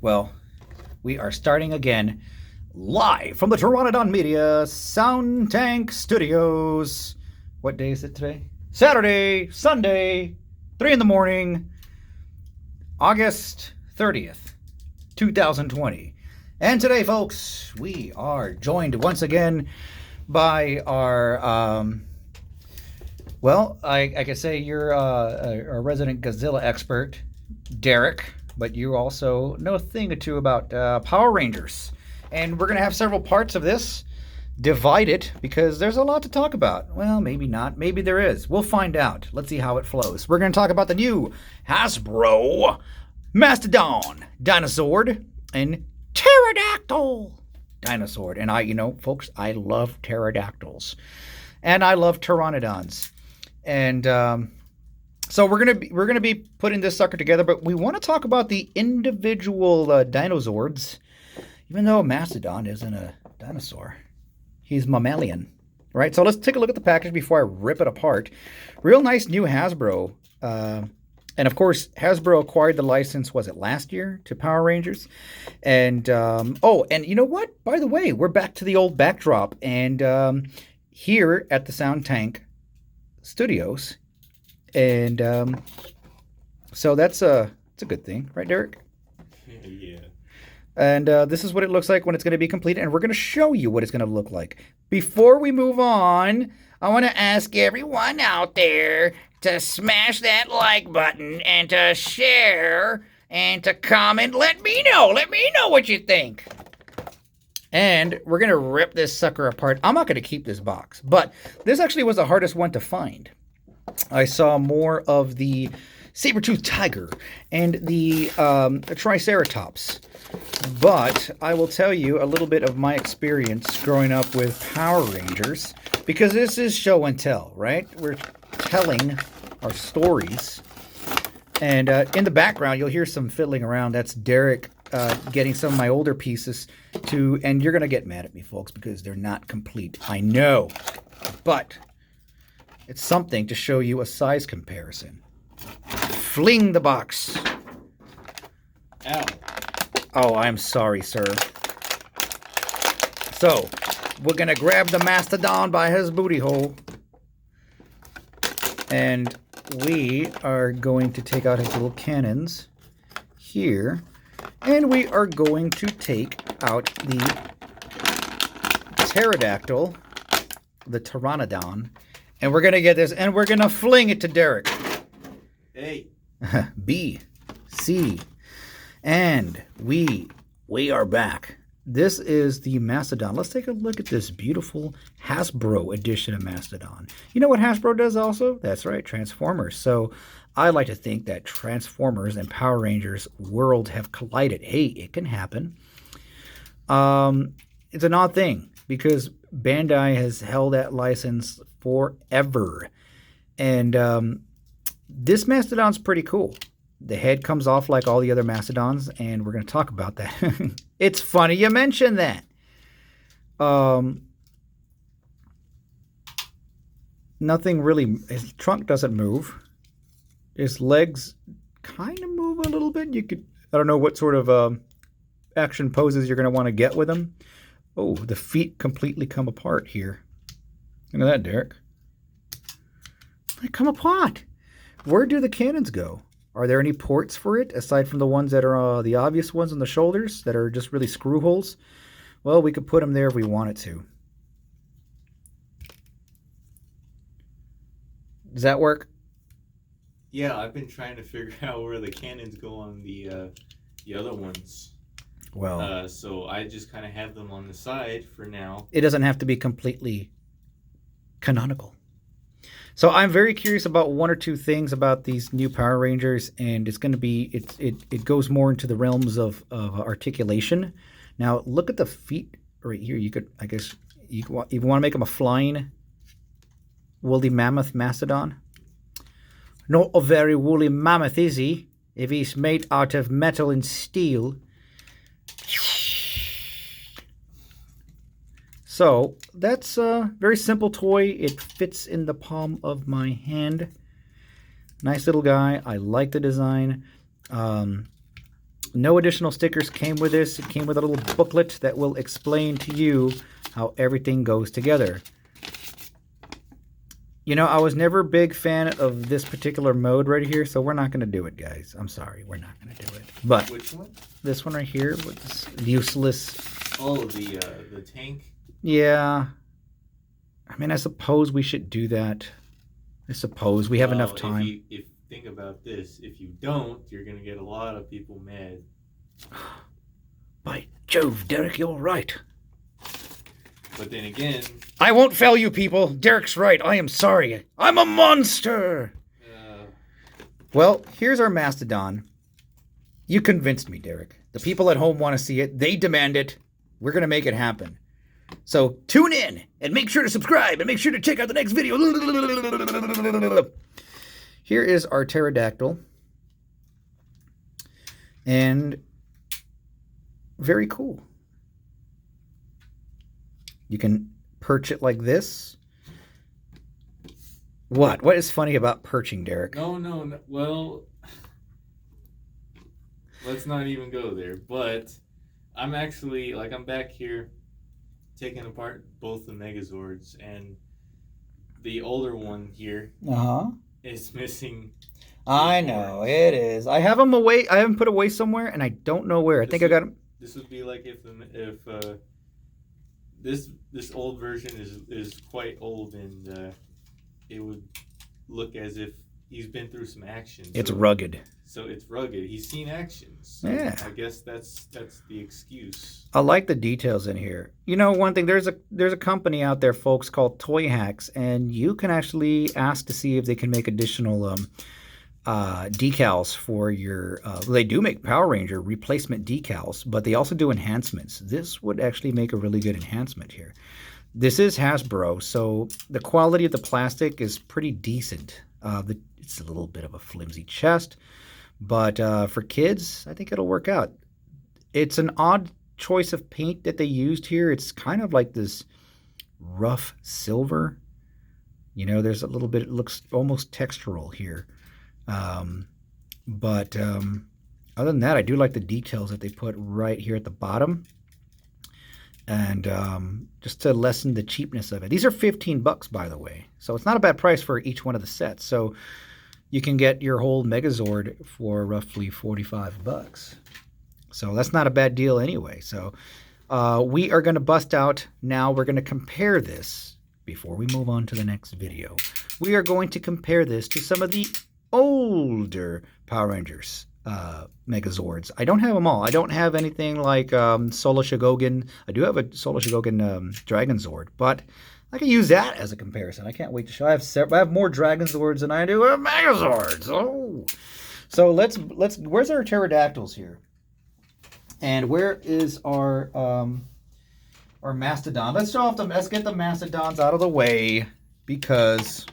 Well, we are starting again live from the Pterodactyl Media Sound Tank Studios. What day is it today? Saturday, Sunday, 3 in the morning, August 30th, 2020. And today, folks, we are joined once again by our, well, I could say you're a resident Godzilla expert, Derek, but you also know a thing or two about Power Rangers. And we're going to have several parts of this. Divide it, because there's a lot to talk about. Well, maybe not. Maybe there is. We'll find out. Let's see how it flows. We're going to talk about the new Hasbro Mastodon Dinozord and Pterodactyl Dinozord. And folks, I love pterodactyls. And I love pteranodons. And so we're gonna be putting this sucker together, but we want to talk about the individual dinozords. Even though Mastodon isn't a dinosaur, he's mammalian, right? So let's take a look at the package before I rip it apart. Real nice new Hasbro, and of course Hasbro acquired the license. Was it last year to Power Rangers? And and you know what? By the way, we're back to the old backdrop, and here at the Sound Tank Studios. And so it's a good thing, right, Derek? Yeah. And this is what it looks like when it's going to be completed, and we're going to show you what it's going to look like. Before we move on, I want to ask everyone out there to smash that like button and to share and to comment. Let me know what you think. And we're going to rip this sucker apart. I'm not going to keep this box, but this actually was the hardest one to find. I saw more of the saber-toothed tiger and the triceratops. But I will tell you a little bit of my experience growing up with Power Rangers, because this is show and tell, right? We're telling our stories. And in the background, you'll hear some fiddling around. That's Derek getting some of my older pieces to, and you're going to get mad at me, folks, because they're not complete. I know. But it's something to show you a size comparison. Fling the box. Ow. Oh, I'm sorry, sir. So, we're going to grab the Mastodon by his booty hole. And we are going to take out his little cannons here. And we are going to take out the Pterodactyl, the Pteranodon. And we're going to get this, and we're going to fling it to Derek. Hey. B, C, and we are back. This is the Mastodon. Let's take a look at this beautiful Hasbro edition of Mastodon. You know what Hasbro does also? That's right, Transformers. So I like to think that Transformers and Power Rangers world have collided. Hey, it can happen. It's an odd thing, because Bandai has held that license forever. And this Mastodon's pretty cool. The head comes off like all the other Mastodons, and we're going to talk about that. It's funny you mentioned that. Nothing really. His trunk doesn't move. His legs kind of move a little bit. I don't know what sort of action poses you're going to want to get with him. Oh, the feet completely come apart here. Look at that, Derek. They come apart. Where do the cannons go? Are there any ports for it, aside from the ones that are the obvious ones on the shoulders that are just really screw holes? Well, we could put them there if we wanted to. Does that work? Yeah, I've been trying to figure out where the cannons go on the other ones. Well, so I just kind of have them on the side for now. It doesn't have to be completely canonical. So I'm very curious about one or two things about these new Power Rangers, and it's going to be it goes more into the realms of articulation. Now look at the feet right here. You could, I guess, you want to make them a flying woolly mammoth Mastodon. Not a very woolly mammoth, is he? If he's made out of metal and steel. So that's a very simple toy. It fits in the palm of my hand. Nice little guy. I like the design. No additional stickers came with this. It came with a little booklet that will explain to you how everything goes together. You know, I was never a big fan of this particular mode right here, so we're not going to do it, guys. I'm sorry, we're not going to do it. But which one? This one right here was useless. Oh, the tank? Yeah. I mean, I suppose we should do that. I suppose we have enough time. If think about this, if you don't, you're going to get a lot of people mad. By Jove, Derek, you're right. But then again... I won't fail you, people. Derek's right. I am sorry. I'm a monster. Well, here's our Mastodon. You convinced me, Derek. The people at home want to see it. They demand it. We're going to make it happen. So tune in and make sure to subscribe and make sure to check out the next video. Here is our pterodactyl. And very cool. You can perch it like this. What? What is funny about perching, Derek? No. Well, let's not even go there. But I'm actually, like, I'm back here taking apart both the Megazords, and the older one here is missing. I know, it is. I have them away. I haven't put away somewhere, and I don't know where. I think I got them. This would be like if this old version is quite old, and it would look as if he's been through some action. It's rugged. So it's rugged. He's seen action. So yeah. I guess that's the excuse. I like the details in here. You know, one thing, there's a company out there, folks, called Toy Hacks, and you can actually ask to see if they can make additional decals for your they do make Power Ranger replacement decals, but they also do enhancements. This would actually make a really good enhancement here. This is Hasbro, so the quality of the plastic is pretty decent. It's a little bit of a flimsy chest, but for kids, I think it'll work out. It's an odd choice of paint that they used here. It's kind of like this rough silver. You know, there's a little bit, it looks almost textural here. But other than that, I do like the details that they put right here at the bottom. And just to lessen the cheapness of it. These are $15, by the way. So it's not a bad price for each one of the sets. So you can get your whole Megazord for roughly $45. So that's not a bad deal anyway. So we are going to bust out now. We're going to compare this before we move on to the next video. We are going to compare this to some of the older Power Rangers Megazords. I don't have them all. I don't have anything like Solar Shigogan. I do have a Solar Shigogan Dragon Zord, but I can use that as a comparison. I can't wait to show. I have more Dragon Zords than I do Megazords. Oh, so let's. Where's our pterodactyls here? And where is our Mastodon? Let's show off them. Let's get the Mastodons out of the way because,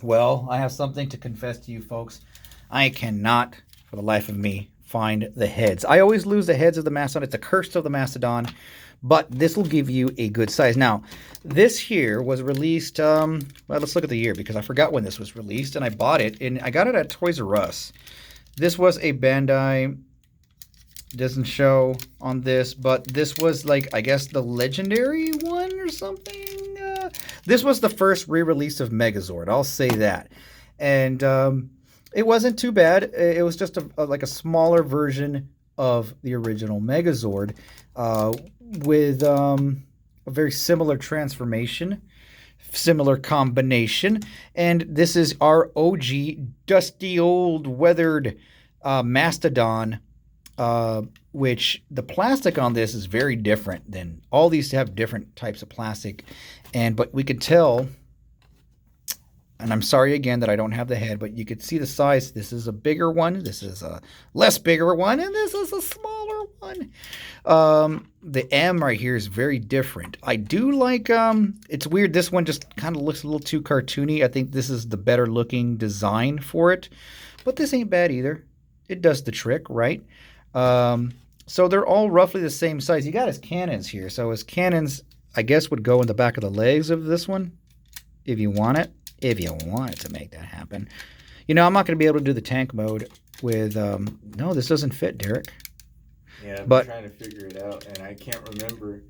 well, I have something to confess to you folks. I cannot, for the life of me, find the heads. I always lose the heads of the Mastodon. It's a curse of the Mastodon, but this will give you a good size. Now, this here was released, well, let's look at the year because I forgot when this was released, and I bought it, and I got it at Toys R Us. This was a Bandai, doesn't show on this, but this was like, I guess, the legendary one or something. This was the first re-release of Megazord, I'll say that. And it wasn't too bad. It was just like a smaller version of the original Megazord with a very similar transformation, similar combination. And this is our OG, dusty, old, weathered Mastodon, which the plastic on this is very different than all these have different types of plastic. But we could tell, and I'm sorry again that I don't have the head, but you could see the size. This is a bigger one. This is a less bigger one. And this is a smaller one. The M right here is very different. I do like, it's weird. This one just kind of looks a little too cartoony. I think this is the better looking design for it. But this ain't bad either. It does the trick, right? So they're all roughly the same size. You got his cannons here. So his cannons, I guess, would go in the back of the legs of this one if you want it. If you want to make that happen. You know, I'm not going to be able to do the tank mode with... no, this doesn't fit, Derek. Yeah, I'm but trying to figure it out, and I can't remember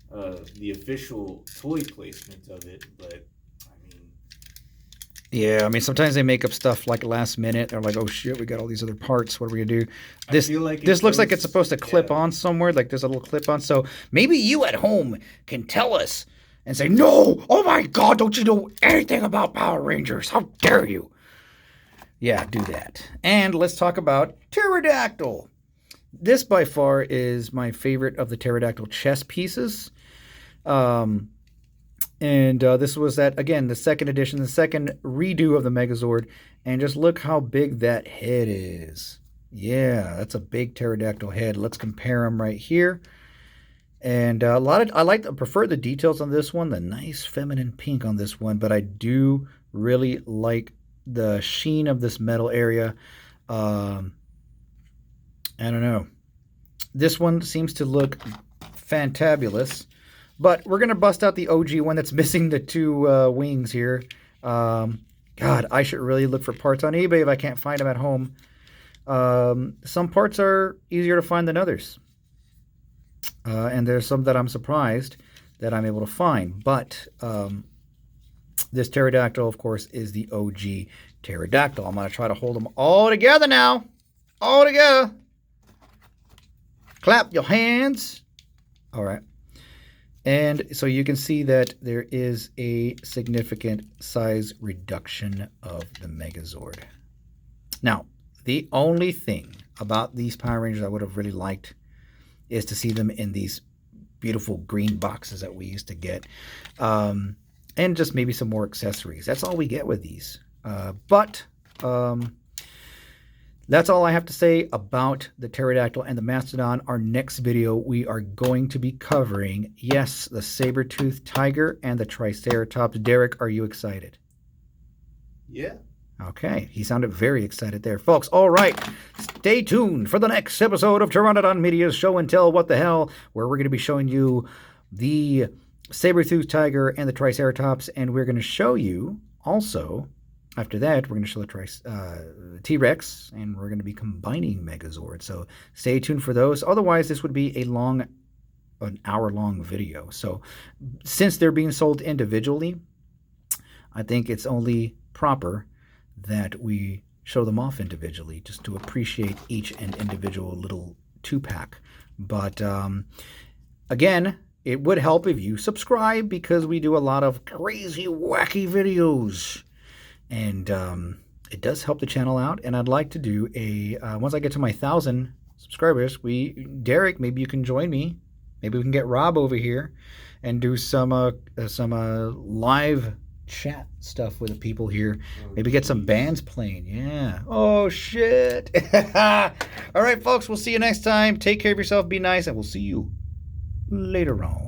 the official toy placement of it, but I mean... Yeah, I mean, sometimes they make up stuff like last minute. They're like, oh shit, we got all these other parts. What are we going to do? This, this looks like it's supposed to clip on somewhere. Like there's a little clip on. So maybe you at home can tell us and say, no, oh my God, don't you know anything about Power Rangers? How dare you? Yeah, do that. And let's talk about Pterodactyl. This by far is my favorite of the Pterodactyl chess pieces. And this was that, again, the second edition, the second redo of the Megazord. And just look how big that head is. Yeah, that's a big Pterodactyl head. Let's compare them right here. And I prefer the details on this one, the nice feminine pink on this one. But I do really like the sheen of this metal area. I don't know. This one seems to look fantabulous. But we're going to bust out the OG one that's missing the two wings here. God, I should really look for parts on eBay if I can't find them at home. Some parts are easier to find than others. And there's some that I'm surprised that I'm able to find. But this Pterodactyl, of course, is the OG Pterodactyl. I'm going to try to hold them all together now. All together. Clap your hands. All right. And so you can see that there is a significant size reduction of the Megazord. Now, the only thing about these Power Rangers I would have really liked is to see them in these beautiful green boxes that we used to get. And just maybe some more accessories. That's all we get with these. But that's all I have to say about the Pterodactyl and the Mastodon. Our next video, we are going to be covering, yes, the saber-toothed tiger and the Triceratops. Derek, are you excited? Yeah. Okay, he sounded very excited there. Folks, all right, stay tuned for the next episode of Pterodactyl Media's Show and Tell What the Hell, where we're going to be showing you the saber-toothed tiger and the Triceratops, and we're going to show you also... After that, we're going to show the T-Rex, and we're going to be combining Megazord. So stay tuned for those. Otherwise, this would be an hour-long video. So since they're being sold individually, I think it's only proper that we show them off individually just to appreciate each and individual little 2-pack. But again, it would help if you subscribe because we do a lot of crazy, wacky videos. And it does help the channel out. And I'd like to do once I get to my 1,000 subscribers, Derek, maybe you can join me. Maybe we can get Rob over here and do some live chat stuff with the people here. Maybe get some bands playing. Yeah. Oh, shit. All right, folks, we'll see you next time. Take care of yourself. Be nice. And we'll see you later on.